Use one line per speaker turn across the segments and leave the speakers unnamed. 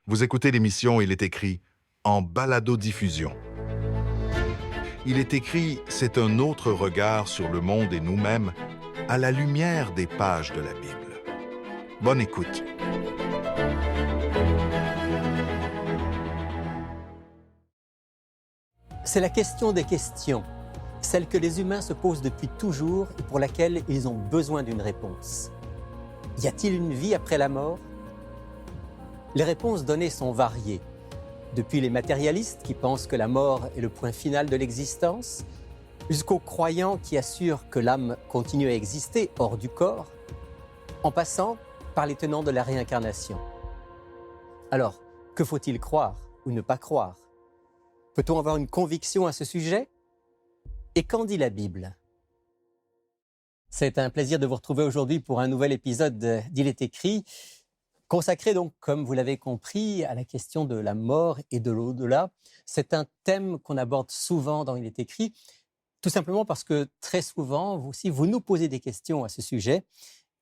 Vous écoutez l'émission Il est écrit en balado-diffusion. Il est écrit, c'est un autre regard sur le monde et nous-mêmes à la lumière des pages de la Bible. Bonne écoute.
C'est la question des questions, celle que les humains se posent depuis toujours et pour laquelle ils ont besoin d'une réponse. Y a-t-il une vie après la mort ? Les réponses données sont variées. Depuis les matérialistes qui pensent que la mort est le point final de l'existence, jusqu'aux croyants qui assurent que l'âme continue à exister hors du corps, en passant par les tenants de la réincarnation. Alors, que faut-il croire ou ne pas croire ? Peut-on avoir une conviction à ce sujet ? Et qu'en dit la Bible ? C'est un plaisir de vous retrouver aujourd'hui pour un nouvel épisode d'Il est écrit, consacré donc, comme vous l'avez compris, à la question de la mort et de l'au-delà. C'est un thème qu'on aborde souvent dans Il est écrit, tout simplement parce que très souvent, vous aussi, vous nous posez des questions à ce sujet.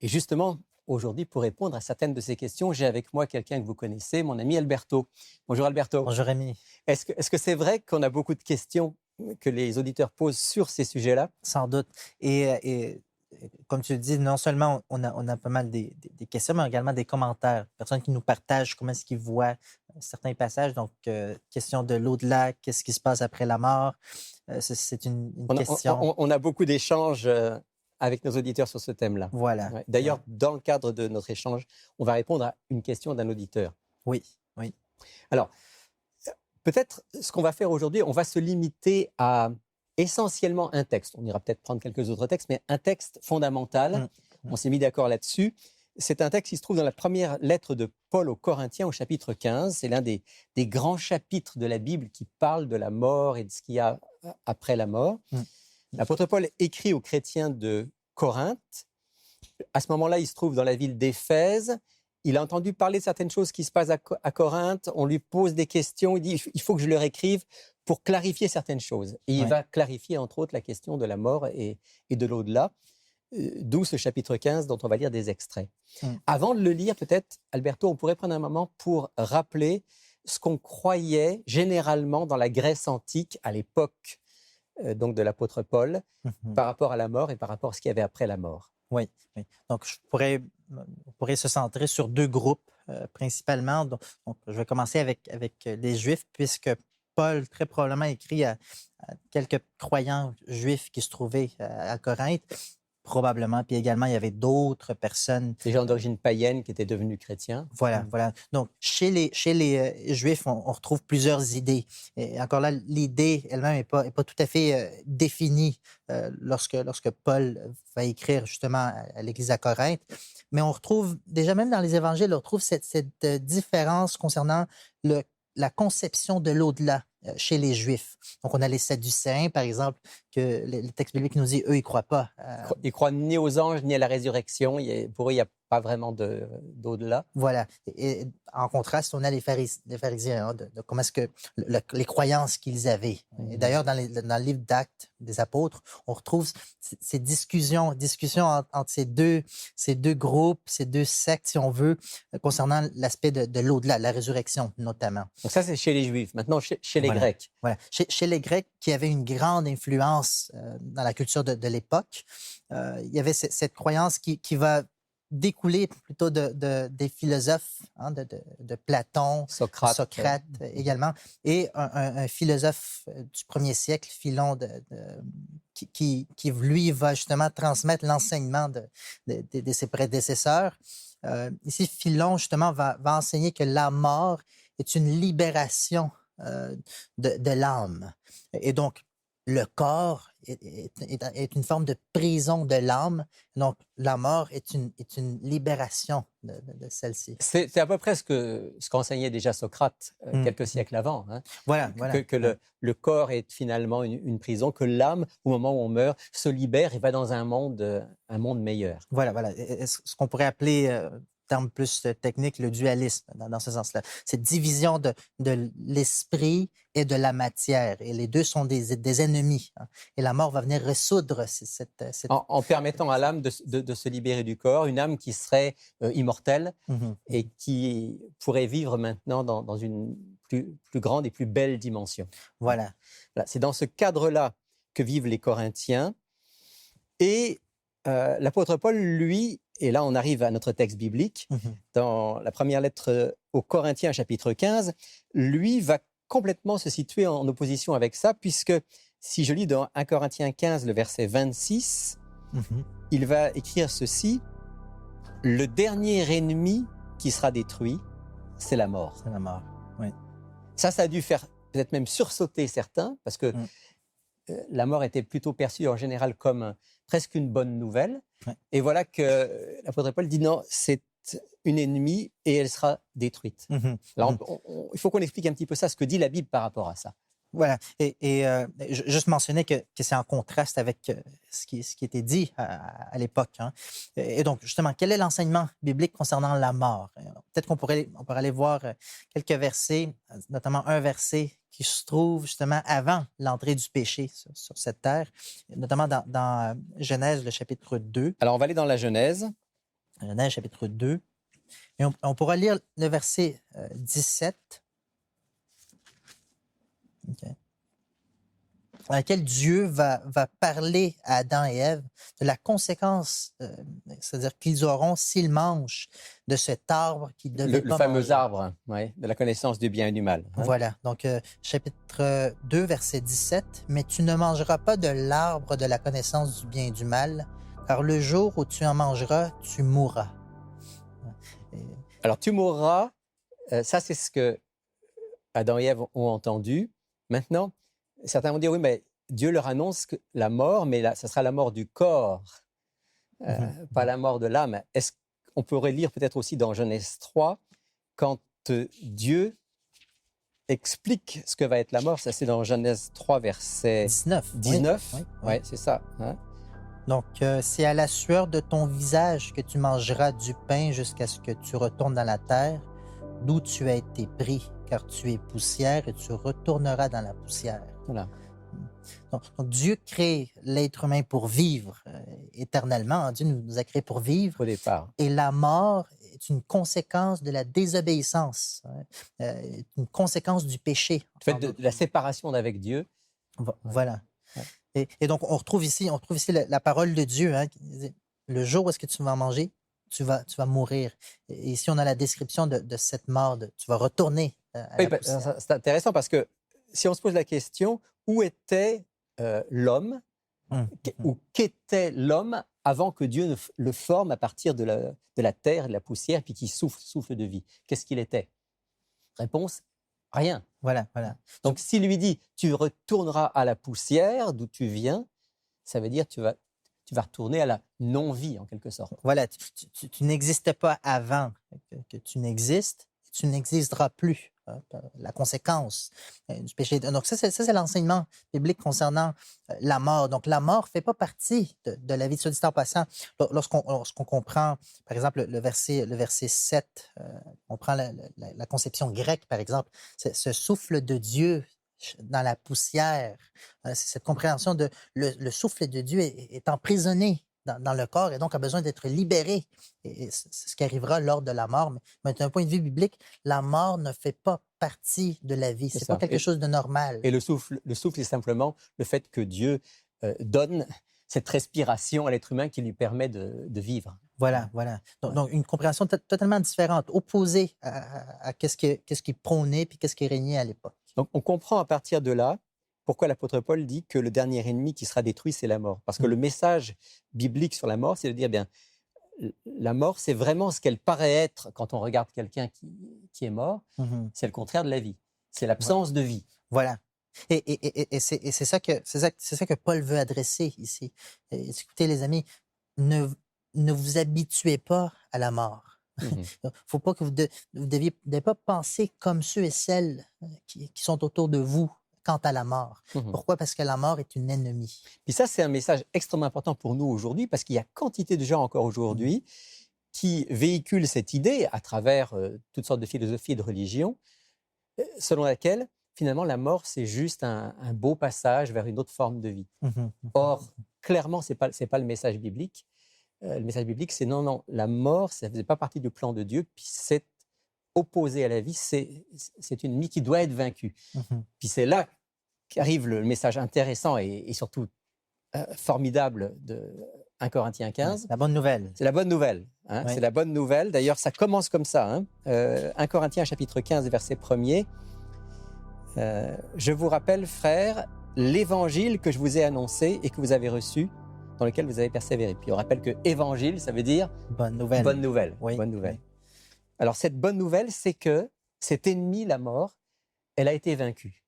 Et justement, aujourd'hui, pour répondre à certaines de ces questions, j'ai avec moi quelqu'un que vous connaissez, mon ami Alberto. Bonjour Alberto.
Bonjour Rémi.
Est-ce que c'est vrai qu'on a beaucoup de questions que les auditeurs posent sur ces sujets-là ?
Sans doute. Et comme tu le dis, non seulement on a pas mal des questions, mais également des commentaires. Personnes qui nous partagent comment est-ce qu'ils voient certains passages. Donc, question de l'au-delà, qu'est-ce qui se passe après la mort. C'est une question.
On a beaucoup d'échanges avec nos auditeurs sur ce thème-là.
Voilà.
Ouais. D'ailleurs, dans le cadre de notre échange, on va répondre à une question d'un auditeur.
Oui.
Alors, peut-être ce qu'on va faire aujourd'hui, on va se limiter à essentiellement un texte. On ira peut-être prendre quelques autres textes, mais un texte fondamental. On s'est mis d'accord là-dessus. C'est un texte qui se trouve dans la première lettre de Paul aux Corinthiens au chapitre 15. C'est l'un des grands chapitres de la Bible qui parle de la mort et de ce qu'il y a après la mort. L'apôtre Paul écrit aux chrétiens de Corinthe. À ce moment-là, il se trouve dans la ville d'Éphèse. Il a entendu parler de certaines choses qui se passent à Corinthe. On lui pose des questions. Il dit, il faut que je leur écrive pour clarifier certaines choses. Et il va clarifier, entre autres, la question de la mort et de l'au-delà. D'où ce chapitre 15 dont on va lire des extraits. Avant de le lire, peut-être, Alberto, on pourrait prendre un moment pour rappeler ce qu'on croyait généralement dans la Grèce antique à l'époque donc de l'apôtre Paul par rapport à la mort et par rapport à ce qu'il y avait après la mort.
Oui. Donc, on pourrait se centrer sur deux groupes principalement. Donc, je vais commencer avec les Juifs, puisque Paul, très probablement, écrit à quelques croyants juifs qui se trouvaient à Corinthe. Probablement. Puis également, il y avait d'autres personnes.
Des gens d'origine païenne qui étaient devenus chrétiens.
Voilà. Donc, chez les Juifs, on retrouve plusieurs idées. Et encore là, l'idée elle-même n'est pas tout à fait définie lorsque Paul va écrire justement à l'Église à Corinthe. Mais on retrouve, déjà même dans les évangiles, on retrouve cette différence concernant la conception de l'au-delà chez les Juifs. Donc, on a les Sadducéens, par exemple, que le texte biblique nous dit, eux, ils ne croient pas.
Ils ne croient ni aux anges, ni à la résurrection. Pour eux, il n'y a pas vraiment d'au-delà.
Voilà. Et en contraste, on a les pharisiens, de comment est-ce que les croyances qu'ils avaient. Et d'ailleurs, dans le livre d'Actes des Apôtres, on retrouve ces discussions entre ces deux groupes, ces deux sectes, si on veut, concernant l'aspect de l'au-delà, la résurrection notamment.
Donc ça, c'est chez les Juifs. Maintenant, chez les Grecs.
Voilà. Chez les Grecs, qui avaient une grande influence dans la culture de l'époque, il y avait cette croyance qui va découler plutôt des philosophes, de Platon, Socrate également, et un philosophe du 1er siècle, Philon, qui lui va justement transmettre l'enseignement de ses prédécesseurs. Ici, Philon, justement, va enseigner que la mort est une libération de l'âme. Et donc, le corps est une forme de prison de l'âme. Donc, la mort est une libération de celle-ci.
C'est à peu près ce qu'enseignait déjà Socrate quelques siècles avant. Hein.
Voilà.
Que le corps est finalement une prison, que l'âme, au moment où on meurt, se libère et va dans un monde meilleur.
Voilà. Ce qu'on pourrait appeler terme plus technique, le dualisme, dans ce sens-là. Cette division de l'esprit et de la matière. Et les deux sont des ennemis, hein. Et la mort va venir résoudre cette...
En permettant à l'âme de se libérer du corps, une âme qui serait immortelle
Mhm.
et qui pourrait vivre maintenant dans une plus grande et plus belle dimension.
Voilà.
Voilà, c'est dans ce cadre-là que vivent les Corinthiens. Et l'apôtre Paul, lui, et là on arrive à notre texte biblique,
Mhm.
dans la première lettre aux Corinthiens, chapitre 15, lui va complètement se situer en opposition avec ça, puisque si je lis dans 1 Corinthiens 15, le verset 26,
Mhm.
il va écrire ceci: « Le dernier ennemi qui sera détruit, c'est la mort.
C'est la mort. » Oui. »
Ça a dû faire peut-être même sursauter certains, parce que la mort était plutôt perçue en général comme presque une bonne nouvelle.
Ouais.
Et voilà que l'apôtre Paul dit non, c'est une ennemie et elle sera détruite.
Mhm.
Alors,
Mhm.
il faut qu'on explique un petit peu ça, ce que dit la Bible par rapport à ça.
Voilà. Et juste mentionner que c'est en contraste avec ce qui était dit à l'époque, hein. Et donc, justement, quel est l'enseignement biblique concernant la mort? Peut-être qu'on pourrait aller voir quelques versets, notamment un verset qui se trouve justement avant l'entrée du péché sur cette terre, notamment dans Genèse, le chapitre 2.
Alors, on va aller dans la Genèse.
Genèse, chapitre 2. Et on pourra lire le verset 17. OK. Dans laquelle Dieu va parler à Adam et Ève de la conséquence, c'est-à-dire qu'ils auront s'ils mangent de cet arbre qu'ils devaient
Le
pas
fameux
manger.
arbre, ouais, de la connaissance du bien et du mal. Hein.
Voilà, donc chapitre 2, verset 17. « Mais tu ne mangeras pas de l'arbre de la connaissance du bien et du mal, car le jour où tu en mangeras, tu mourras. »
Alors, tu mourras, ça c'est ce que Adam et Ève ont entendu. Maintenant, certains vont dire, oui, mais Dieu leur annonce que la mort, mais là, ça sera la mort du corps, pas la mort de l'âme. Est-ce qu'on pourrait lire peut-être aussi dans Genèse 3, quand Dieu explique ce que va être la mort, ça c'est dans Genèse 3, verset
19.
19.
Oui, oui.
Ouais, c'est ça. Hein?
Donc, c'est à la sueur de ton visage que tu mangeras du pain jusqu'à ce que tu retournes dans la terre, d'où tu as été pris, car tu es poussière et tu retourneras dans la poussière.
Voilà.
Donc, Dieu crée l'être humain pour vivre éternellement. Dieu nous a créés pour vivre.
Au départ.
Et la mort est une conséquence de la désobéissance, une conséquence du péché.
En fait, de la séparation d'avec Dieu.
Voilà.
Ouais.
Et donc, on retrouve ici la parole de Dieu, hein, qui dit, le jour où est-ce que tu vas en manger, tu vas mourir. Et ici, on a la description de cette mort, tu vas retourner à la poussière.
C'est intéressant parce que si on se pose la question, où était l'homme, ou qu'était l'homme avant que Dieu ne le forme à partir de la terre, de la poussière, puis qu'il souffle de vie? Qu'est-ce qu'il était? Réponse, rien.
Voilà.
Donc, s'il lui dit, tu retourneras à la poussière d'où tu viens, ça veut dire tu vas retourner à la non-vie, en quelque sorte.
Voilà, tu n'existais pas avant que tu n'existes, tu n'existeras plus. La conséquence du péché. Donc, ça, c'est l'enseignement biblique concernant la mort. Donc, la mort ne fait pas partie de la vie. Soit dit en passant, lorsqu'on comprend, par exemple, le verset 7, on prend la conception grecque, par exemple, ce souffle de Dieu dans la poussière, c'est cette compréhension de le souffle de Dieu est emprisonné dans le corps et donc a besoin d'être libéré. Et c'est ce qui arrivera lors de la mort. Mais d'un point de vue biblique, la mort ne fait pas partie de la vie. C'est pas quelque chose de normal.
Et le souffle est simplement le fait que Dieu donne cette respiration à l'être humain qui lui permet de vivre.
Voilà. Donc une compréhension totalement différente, opposée à qu'est-ce qui prônait puis qu'est-ce qui régnait à l'époque.
Donc on comprend à partir de là pourquoi l'apôtre Paul dit que le dernier ennemi qui sera détruit, c'est la mort. Parce que le message biblique sur la mort, c'est de dire, bien, la mort, c'est vraiment ce qu'elle paraît être quand on regarde quelqu'un qui est mort. C'est le contraire de la vie. C'est l'absence de vie.
Voilà. Et c'est ça que Paul veut adresser ici. Écoutez, les amis, ne vous habituez pas à la mort. Il ne faut pas que vous ne deviez pas penser comme ceux et celles qui sont autour de vous quant à la mort. Pourquoi? Parce que la mort est une ennemie.
Puis ça, c'est un message extrêmement important pour nous aujourd'hui, parce qu'il y a quantité de gens encore aujourd'hui qui véhicule cette idée à travers toutes sortes de philosophies et de religions, selon laquelle, finalement, la mort, c'est juste un beau passage vers une autre forme de vie. Or, clairement, ce n'est pas le message biblique. Le message biblique, c'est non, la mort, ça ne faisait pas partie du plan de Dieu, puis c'est opposé à la vie, c'est une ennemi qui doit être vaincue. Puis c'est là qu'arrive le message intéressant et surtout formidable de 1 Corinthiens 15.
La bonne nouvelle.
C'est la bonne nouvelle. Hein?
Oui.
C'est la bonne nouvelle. D'ailleurs, ça commence comme ça. Hein? 1 Corinthiens chapitre 15, verset 1er. Je vous rappelle, frères, l'évangile que je vous ai annoncé et que vous avez reçu, dans lequel vous avez persévéré. Puis on rappelle que évangile, ça veut dire
bonne nouvelle.
Bonne nouvelle.
Oui.
Bonne nouvelle.
Oui.
Alors cette bonne nouvelle, c'est que cet ennemi, la mort, elle a été vaincue.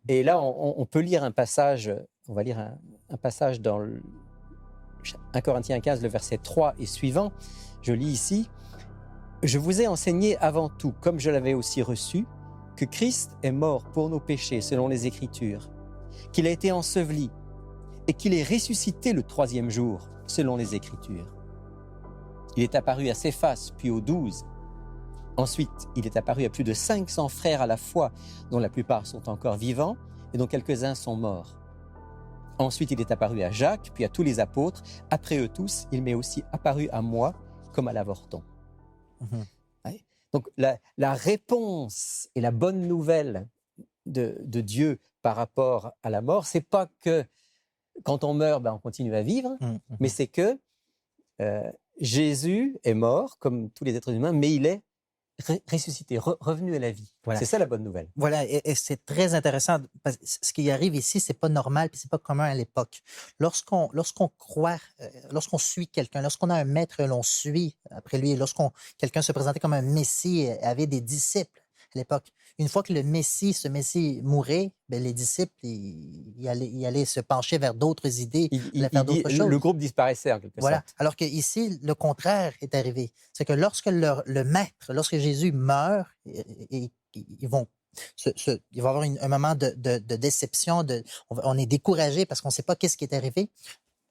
Et là, on peut lire un passage, on va lire un passage dans 1 Corinthiens 15, le verset 3 et suivant. Je lis ici. « Je vous ai enseigné avant tout, comme je l'avais aussi reçu, que Christ est mort pour nos péchés selon les Écritures, qu'il a été enseveli et qu'il est ressuscité le 3e jour selon les Écritures. Il est apparu à Céphas, puis aux 12. Ensuite, il est apparu à plus de 500 frères à la fois, dont la plupart sont encore vivants et dont quelques-uns sont morts. Ensuite, il est apparu à Jacques, puis à tous les apôtres. Après eux tous, il m'est aussi apparu à moi comme à l'avorton. » Ouais. Donc, la réponse et la bonne nouvelle de Dieu par rapport à la mort, c'est pas que quand on meurt, on continue à vivre, mais c'est que Jésus est mort, comme tous les êtres humains, mais il est ressuscité, revenu à la vie. Voilà. C'est ça la bonne nouvelle.
Voilà, et c'est très intéressant. Parce que ce qui arrive ici, c'est pas normal, puis c'est pas commun à l'époque. Lorsqu'on croit, lorsqu'on suit quelqu'un, lorsqu'on a un maître, l'on suit après lui, quelqu'un se présentait comme un messie, avait des disciples à l'époque. Une fois que ce messie mourait, les disciples, ils allaient se pencher vers d'autres idées, faire d'autres choses.
Le groupe disparaissait en quelque sorte.
Alors qu'ici, le contraire est arrivé. C'est que lorsque le maître, lorsque Jésus meurt, il va y avoir un moment de déception, on est découragé parce qu'on ne sait pas qu'est-ce qui est arrivé.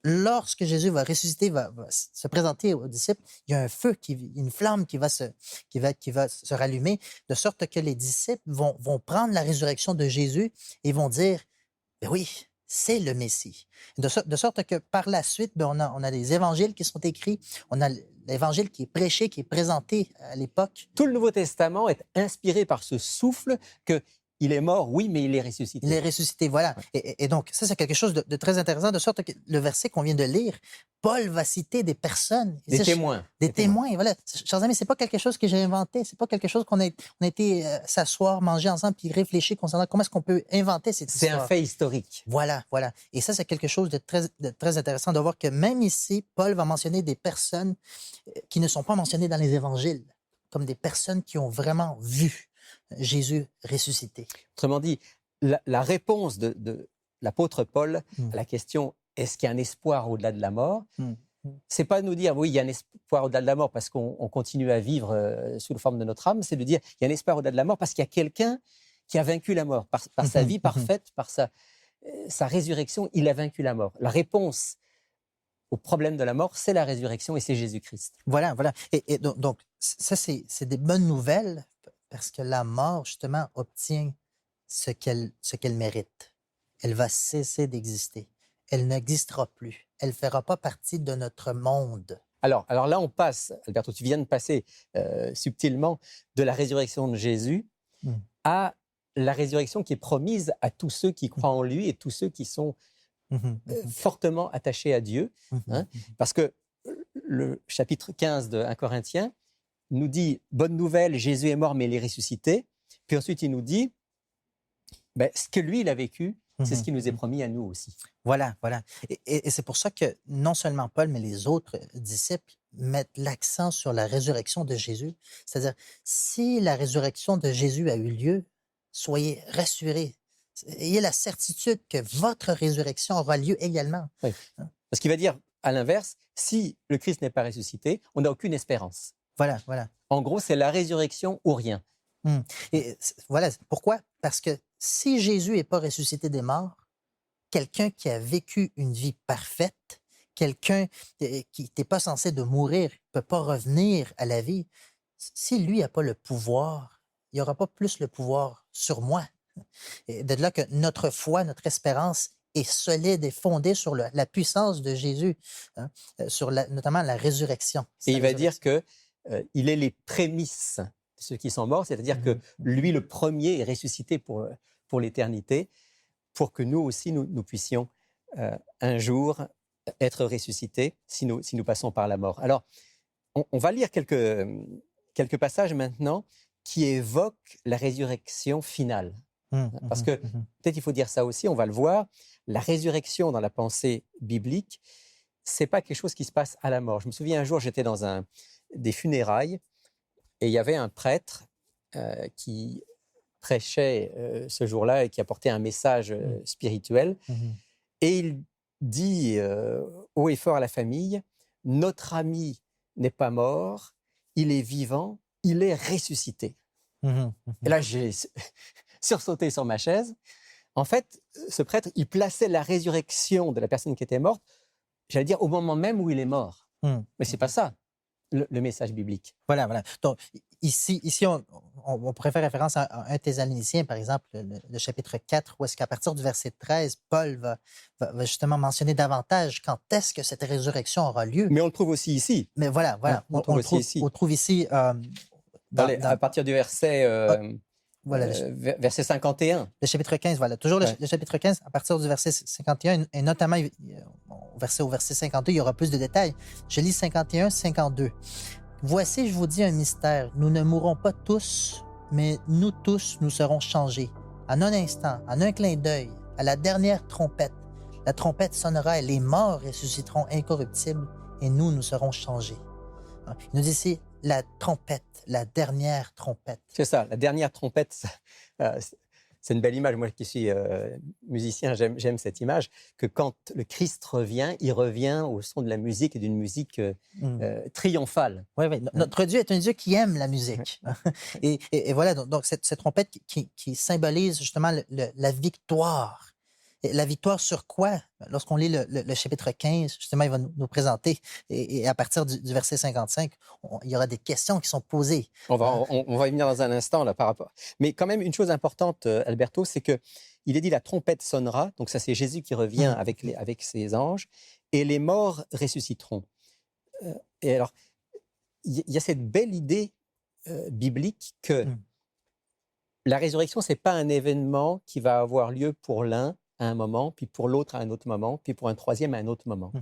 Lorsque Jésus va ressusciter, va se présenter aux disciples, il y a un feu, une flamme qui va se rallumer, de sorte que les disciples vont prendre la résurrection de Jésus et vont dire, ben oui, c'est le Messie. De sorte que par la suite, on a des évangiles qui sont écrits, on a l'évangile qui est prêché, qui est présenté à l'époque.
Tout le Nouveau Testament est inspiré par ce souffle que il est mort, oui, mais il est ressuscité.
Il est ressuscité, voilà. Et donc, ça, c'est quelque chose de très intéressant, de sorte que le verset qu'on vient de lire, Paul va citer des personnes.
Des témoins.
Des témoins, voilà. Chers amis, c'est pas quelque chose que j'ai inventé, c'est pas quelque chose qu'on a été s'asseoir, manger ensemble, puis réfléchir concernant comment est-ce qu'on peut inventer cette histoire.
C'est un fait historique.
Voilà. Et ça, c'est quelque chose de très intéressant de voir que même ici, Paul va mentionner des personnes qui ne sont pas mentionnées dans les évangiles, comme des personnes qui ont vraiment vu Jésus ressuscité.
Autrement dit, la réponse de l'apôtre Paul à la question « est-ce qu'il y a un espoir au-delà de la mort ?» c'est pas de nous dire « oui, il y a un espoir au-delà de la mort parce qu'on continue à vivre sous la forme de notre âme », c'est de dire « il y a un espoir au-delà de la mort parce qu'il y a quelqu'un qui a vaincu la mort. Par sa vie parfaite, par sa résurrection, il a vaincu la mort. » La réponse au problème de la mort, c'est la résurrection et c'est Jésus-Christ.
Voilà. Et donc ça, c'est des bonnes nouvelles parce que la mort, justement, obtient ce qu'elle mérite. Elle va cesser d'exister. Elle n'existera plus. Elle ne fera pas partie de notre monde.
Alors là, on passe, Alberto, tu viens de passer subtilement de la résurrection de Jésus à la résurrection qui est promise à tous ceux qui croient en lui et tous ceux qui sont fortement attachés à Dieu. Parce que le chapitre 15 de 1 Corinthiens nous dit « Bonne nouvelle, Jésus est mort, mais il est ressuscité ». Puis ensuite, il nous dit ce que lui, il a vécu, c'est ce qui nous est promis à nous aussi.
Voilà. Et c'est pour ça que non seulement Paul, mais les autres disciples mettent l'accent sur la résurrection de Jésus. C'est-à-dire, si la résurrection de Jésus a eu lieu, soyez rassurés. Ayez la certitude que votre résurrection aura lieu également.
Oui. Parce qu'il va dire, à l'inverse, si le Christ n'est pas ressuscité, on n'a aucune espérance.
Voilà.
En gros, c'est la résurrection ou rien.
Et voilà. Pourquoi? Parce que si Jésus n'est pas ressuscité des morts, quelqu'un qui a vécu une vie parfaite, quelqu'un qui n'était pas censé de mourir ne peut pas revenir à la vie, si lui n'a pas le pouvoir, il n'aura pas plus le pouvoir sur moi. Et de là que notre foi, notre espérance est solide et fondée sur la puissance de Jésus, hein, sur notamment la résurrection.
Et il va dire que il est les prémices de ceux qui sont morts, c'est-à-dire que lui, le premier, est ressuscité pour l'éternité, pour que nous aussi, nous puissions un jour être ressuscités si nous passons par la mort. Alors, on va lire quelques passages maintenant qui évoquent la résurrection finale. Parce que peut-être il faut dire ça aussi, on va le voir, la résurrection dans la pensée biblique, c'est pas quelque chose qui se passe à la mort. Je me souviens un jour, j'étais dans des funérailles et il y avait un prêtre qui prêchait ce jour-là et qui apportait un message spirituel. Et il dit haut et fort à la famille, notre ami n'est pas mort, il est vivant, il est ressuscité. Et là, j'ai sursauté sur ma chaise. En fait, ce prêtre, il plaçait la résurrection de la personne qui était morte, j'allais dire, au moment même où il est mort. Mais c'est pas ça, le message biblique.
Voilà. Donc, ici on pourrait faire référence à 1 Thessaloniciens, par exemple, le chapitre 4, où est-ce qu'à partir du verset 13, Paul va justement mentionner davantage quand est-ce que cette résurrection aura lieu.
Mais on le trouve aussi ici.
Mais voilà.
On le trouve
ici.
À partir du verset... verset 51.
Le chapitre 15, voilà. Toujours le chapitre 15, à partir du verset 51, et notamment au verset 52, il y aura plus de détails. Je lis 51, 52. Voici, je vous dis un mystère. Nous ne mourrons pas tous, mais nous tous, nous serons changés. En un instant, en un clin d'œil, à la dernière trompette. La trompette sonnera et les morts ressusciteront incorruptibles et nous serons changés. Il nous dit ici, la trompette, la dernière trompette.
C'est ça, la dernière trompette, c'est une belle image. Moi qui suis musicien, j'aime cette image, que quand le Christ revient, il revient au son de la musique et d'une musique triomphale.
Oui. Notre Dieu est un Dieu qui aime la musique. et voilà, donc cette trompette qui symbolise justement la victoire. Et la victoire sur quoi? Lorsqu'on lit le chapitre 15, justement, il va nous présenter, et à partir du verset 55, il y aura des questions qui sont posées.
On va y venir dans un instant là, par rapport. Mais quand même, une chose importante, Alberto, c'est qu'il est dit la trompette sonnera, donc ça c'est Jésus qui revient avec ses anges, et les morts ressusciteront. Et alors, il y a cette belle idée biblique que la résurrection, ce n'est pas un événement qui va avoir lieu pour l'un à un moment, puis pour l'autre à un autre moment, puis pour un troisième à un autre moment.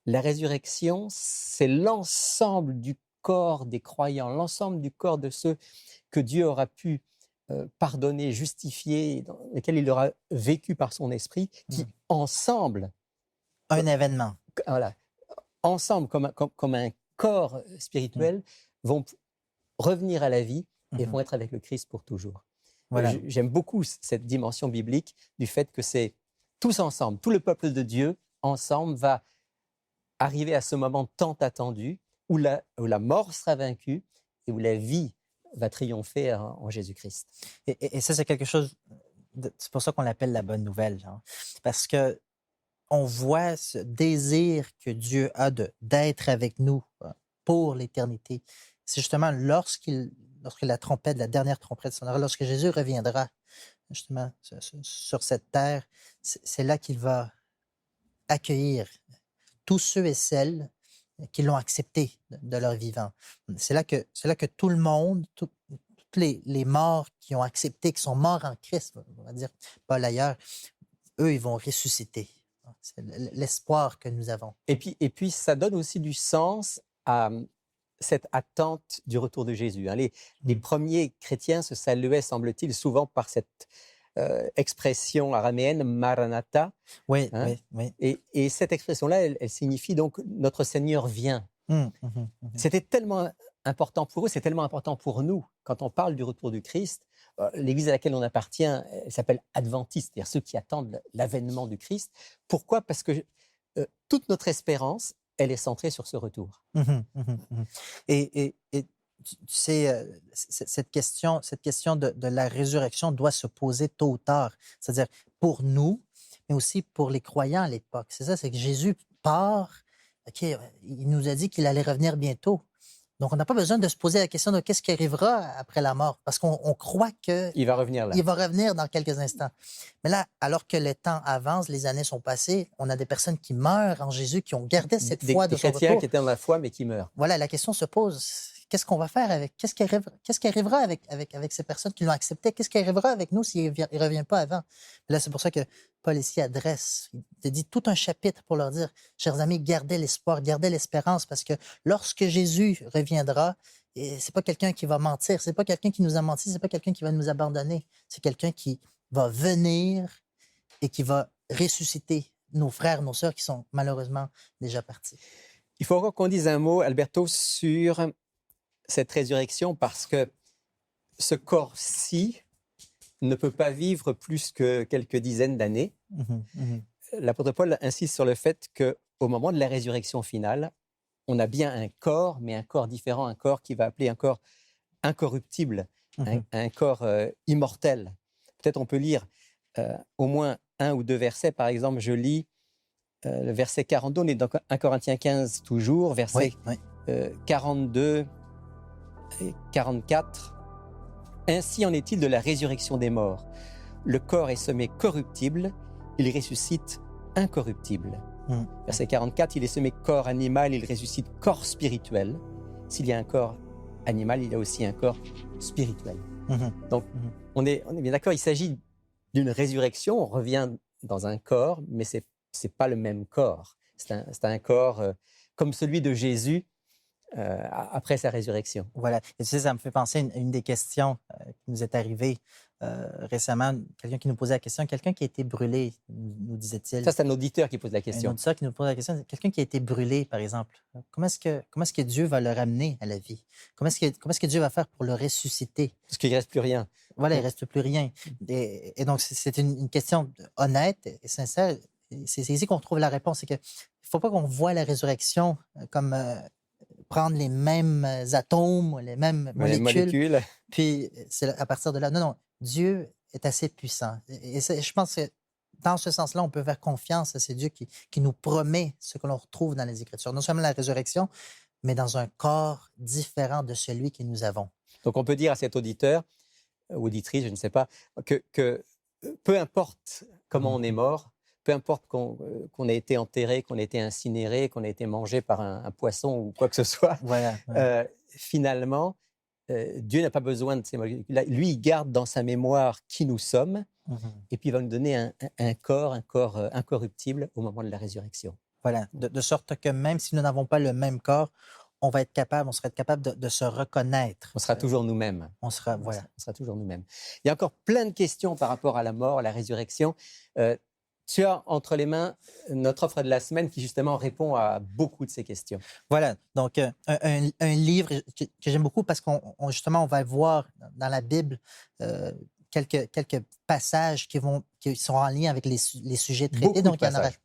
La résurrection, c'est l'ensemble du corps des croyants, l'ensemble du corps de ceux que Dieu aura pu pardonner, justifier, dans lesquels il aura vécu par son esprit, qui ensemble...
Un événement.
Voilà. Ensemble, comme un corps spirituel, vont revenir à la vie et vont être avec le Christ pour toujours. Voilà. J'aime beaucoup cette dimension biblique du fait que c'est tous ensemble, tout le peuple de Dieu ensemble va arriver à ce moment tant attendu où la mort sera vaincue et où la vie va triompher en Jésus-Christ.
Et ça, c'est quelque chose, c'est pour ça qu'on l'appelle la bonne nouvelle, hein, parce que on voit ce désir que Dieu a d'être avec nous pour l'éternité. C'est justement lorsque la trompette, la dernière trompette sonnera, lorsque Jésus reviendra justement sur cette terre, c'est là qu'il va accueillir tous ceux et celles qui l'ont accepté de leur vivant. C'est là que tout le monde, tous les morts qui ont accepté, qui sont morts en Christ, on va dire, Paul ailleurs, eux, ils vont ressusciter. C'est l'espoir que nous avons.
Et puis, ça donne aussi du sens à cette attente du retour de Jésus. Les premiers chrétiens se saluaient, semble-t-il, souvent par cette expression araméenne, Maranatha.
Oui.
Et cette expression-là, elle signifie donc « Notre Seigneur vient ». C'était tellement important pour eux, c'est tellement important pour nous. Quand on parle du retour du Christ, l'Église à laquelle on appartient, elle s'appelle adventiste, c'est-à-dire ceux qui attendent l'avènement du Christ. Pourquoi? Parce que toute notre espérance, elle est centrée sur ce retour.
Et tu sais, cette question de la résurrection doit se poser tôt ou tard. C'est-à-dire pour nous, mais aussi pour les croyants à l'époque. C'est ça, c'est que Jésus part. OK, il nous a dit qu'il allait revenir bientôt. Donc, on n'a pas besoin de se poser la question de qu'est-ce qui arrivera après la mort, parce qu'on croit qu'il
Il va revenir là.
va revenir dans quelques instants. Mais là, alors que le temps avance, les années sont passées, on a des personnes qui meurent en Jésus, qui ont gardé cette foi de
Des
son
chrétiens
retour.
qui étaient dans la foi, mais qui meurent.
Voilà, la question se pose. Qu'est-ce qu'on va faire avec? Qu'est-ce qui arrivera avec ces personnes qui l'ont accepté? Qu'est-ce qui arrivera avec nous s'il ne revient pas avant? Là, c'est pour ça que Paul ici adresse, il te dit tout un chapitre pour leur dire, chers amis, gardez l'espoir, gardez l'espérance, parce que lorsque Jésus reviendra, c'est pas quelqu'un qui va mentir, c'est pas quelqu'un qui nous a menti, c'est pas quelqu'un qui va nous abandonner, c'est quelqu'un qui va venir et qui va ressusciter nos frères, nos sœurs qui sont malheureusement déjà partis.
Il faut encore qu'on dise un mot, Alberto, sur cette résurrection, parce que ce corps-ci ne peut pas vivre plus que quelques dizaines d'années. L'apôtre Paul insiste sur le fait qu'au moment de la résurrection finale, on a bien un corps, mais un corps différent, un corps qui va appeler un corps incorruptible, un corps immortel. Peut-être on peut lire au moins un ou deux versets. Par exemple, je lis le verset 42, on est dans 1 Corinthiens 15 toujours, verset 42 et 44. Ainsi en est-il de la résurrection des morts. Le corps est semé corruptible, il ressuscite incorruptible. Verset 44, il est semé corps animal, il ressuscite corps spirituel. S'il y a un corps animal, il y a aussi un corps spirituel. Donc, on est bien d'accord, il s'agit d'une résurrection, on revient dans un corps, mais c'est pas le même corps. C'est un corps comme celui de Jésus après sa résurrection.
Voilà. Et tu sais, ça me fait penser à une des questions qui nous est arrivée récemment. Quelqu'un qui nous posait la question, quelqu'un qui a été brûlé, nous disait-il.
Ça, c'est un auditeur qui pose la question.
Un auditeur qui nous pose la question, quelqu'un qui a été brûlé, par exemple. Comment est-ce que Dieu va le ramener à la vie? Comment est-ce que Dieu va faire pour le ressusciter?
Parce qu'il ne reste plus rien.
Voilà, il ne reste plus rien. Et donc, c'est une question honnête et sincère. C'est ici qu'on trouve la réponse. C'est qu'il ne faut pas qu'on voit la résurrection comme prendre les mêmes atomes, les mêmes molécules. Puis, c'est à partir de là. Non, Dieu est assez puissant. Et je pense que dans ce sens-là, on peut faire confiance à ces dieux qui nous promet ce que l'on retrouve dans les Écritures. Non seulement la résurrection, mais dans un corps différent de celui que nous avons.
Donc, on peut dire à cet auditeur, ou auditrice, je ne sais pas, que peu importe comment on est mort, peu importe qu'on ait été enterré, qu'on ait été incinéré, qu'on ait été mangé par un poisson ou quoi que ce soit, finalement, Dieu n'a pas besoin de ces molécules. Lui, il garde dans sa mémoire qui nous sommes, et puis il va nous donner un corps incorruptible au moment de la résurrection.
Voilà, de sorte que même si nous n'avons pas le même corps, on serait capable de se reconnaître.
On sera toujours nous-mêmes.
On sera
toujours nous-mêmes. Il y a encore plein de questions par rapport à la mort, à la résurrection. Tu as entre les mains notre offre de la semaine qui justement répond à beaucoup de ces questions.
Voilà, donc un livre que j'aime beaucoup parce qu'on va voir dans la Bible quelques passages qui sont en lien avec les sujets traités.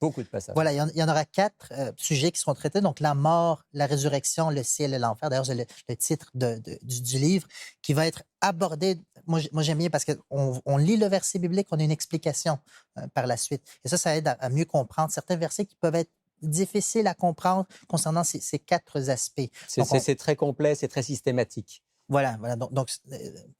Beaucoup de passages.
Voilà, il y en aura 4 sujets qui seront traités. Donc, la mort, la résurrection, le ciel et l'enfer. D'ailleurs, c'est le titre du livre qui va être abordé. Moi j'aime bien parce qu'on lit le verset biblique, on a une explication par la suite. Et ça aide à mieux comprendre certains versets qui peuvent être difficiles à comprendre concernant ces 4 aspects.
C'est très complet, c'est très systématique.
Voilà. Donc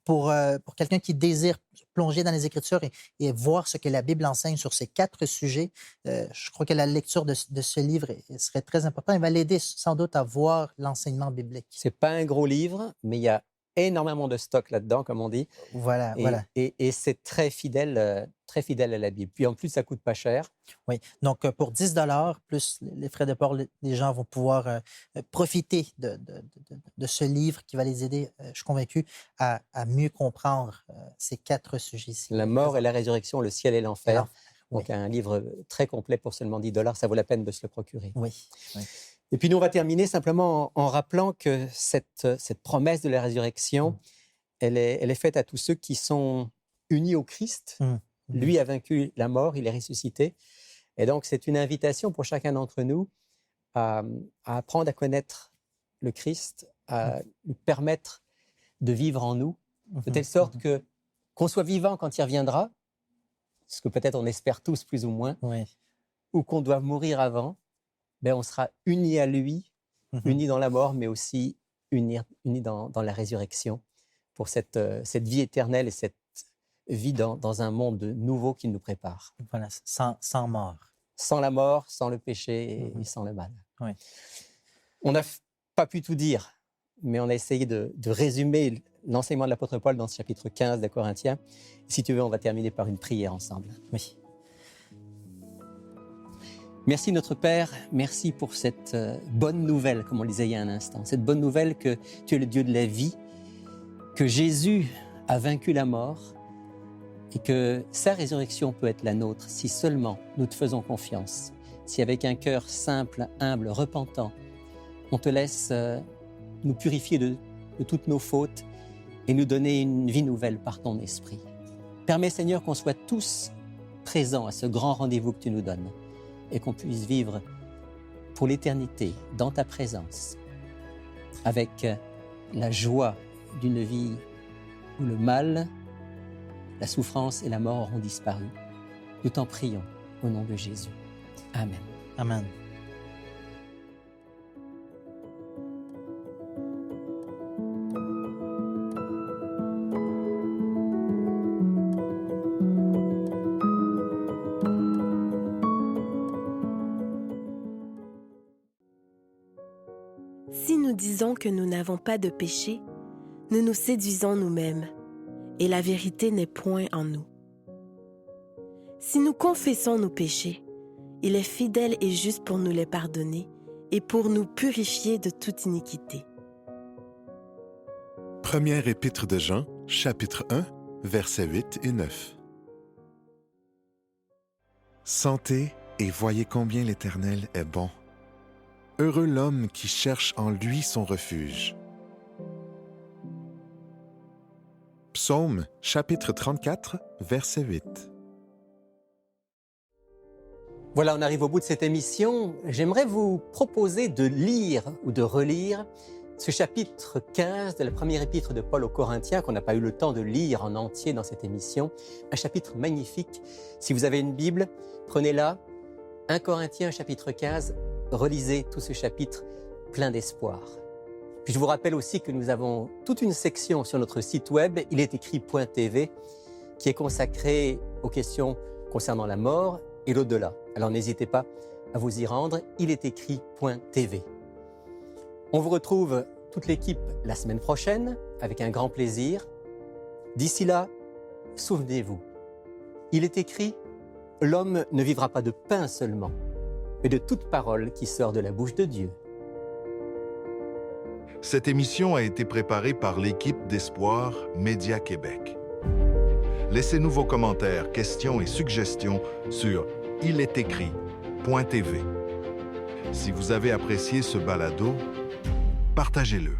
pour quelqu'un qui désire plonger dans les Écritures et voir ce que la Bible enseigne sur ces 4 sujets, je crois que la lecture de ce livre serait très important. Il va l'aider sans doute à voir l'enseignement biblique.
C'est pas un gros livre, mais il y a énormément de stock là-dedans, comme on dit.
Voilà.
Et c'est très fidèle à la Bible. Puis en plus, ça coûte pas cher.
Oui. Donc, pour 10 $ plus les frais de port, les gens vont pouvoir profiter de ce livre qui va les aider, je suis convaincu, à mieux comprendre ces 4 sujets-ci.
La mort et la résurrection, le ciel et l'enfer. Donc, un livre très complet pour seulement 10 $. Ça vaut la peine de se le procurer.
Oui.
Et puis, nous, on va terminer simplement en rappelant que cette promesse de la résurrection, elle est faite à tous ceux qui sont unis au Christ. Lui a vaincu la mort, il est ressuscité. Et donc, c'est une invitation pour chacun d'entre nous à apprendre à connaître le Christ, à lui permettre de vivre en nous, de telle sorte qu'on soit vivant quand il reviendra, ce que peut-être on espère tous plus ou moins, ou qu'on doive mourir avant, on sera unis à lui,
Mhm.
unis dans la mort, mais aussi unis dans la résurrection pour cette vie éternelle et cette vie dans un monde nouveau qu'il nous prépare.
Voilà, sans mort.
Sans la mort, sans le péché et
Mhm.
sans le mal.
Oui.
On n'a pas pu tout dire, mais on a essayé de résumer l'enseignement de l'apôtre Paul dans ce chapitre 15 des Corinthiens. Si tu veux, on va terminer par une prière ensemble.
Oui.
Merci notre Père, merci pour cette bonne nouvelle, comme on le disait il y a un instant, cette bonne nouvelle que tu es le Dieu de la vie, que Jésus a vaincu la mort et que sa résurrection peut être la nôtre si seulement nous te faisons confiance, si avec un cœur simple, humble, repentant, on te laisse nous purifier de toutes nos fautes et nous donner une vie nouvelle par ton esprit. Permets Seigneur qu'on soit tous présents à ce grand rendez-vous que tu nous donnes et qu'on puisse vivre pour l'éternité dans ta présence avec la joie d'une vie où le mal, la souffrance et la mort auront disparu. Nous t'en prions au nom de Jésus. Amen.
Amen.
Si nous disons que nous n'avons pas de péché, nous nous séduisons nous-mêmes, et la vérité n'est point en nous. Si nous confessons nos péchés, il est fidèle et juste pour nous les pardonner et pour nous purifier de toute iniquité.
Première épître de Jean, chapitre 1, versets 8 et 9. Sentez et voyez combien l'Éternel est bon. Heureux l'homme qui cherche en lui son refuge. Psaume, chapitre 34, verset 8.
Voilà, on arrive au bout de cette émission. J'aimerais vous proposer de lire ou de relire ce chapitre 15 de la première épître de Paul aux Corinthiens, qu'on n'a pas eu le temps de lire en entier dans cette émission. Un chapitre magnifique. Si vous avez une Bible, prenez-la. 1 Corinthiens, chapitre 15. Relisez tout ce chapitre plein d'espoir. Puis je vous rappelle aussi que nous avons toute une section sur notre site web, il est écrit .tv, qui est consacrée aux questions concernant la mort et l'au-delà. Alors n'hésitez pas à vous y rendre, il est écrit .tv. On vous retrouve toute l'équipe la semaine prochaine avec un grand plaisir. D'ici là, souvenez-vous, il est écrit « L'homme ne vivra pas de pain seulement, mais de toute parole qui sort de la bouche de Dieu. »
Cette émission a été préparée par l'équipe d'Espoir Média Québec. Laissez-nous vos commentaires, questions et suggestions sur ilétécrit.tv. Si vous avez apprécié ce balado, partagez-le.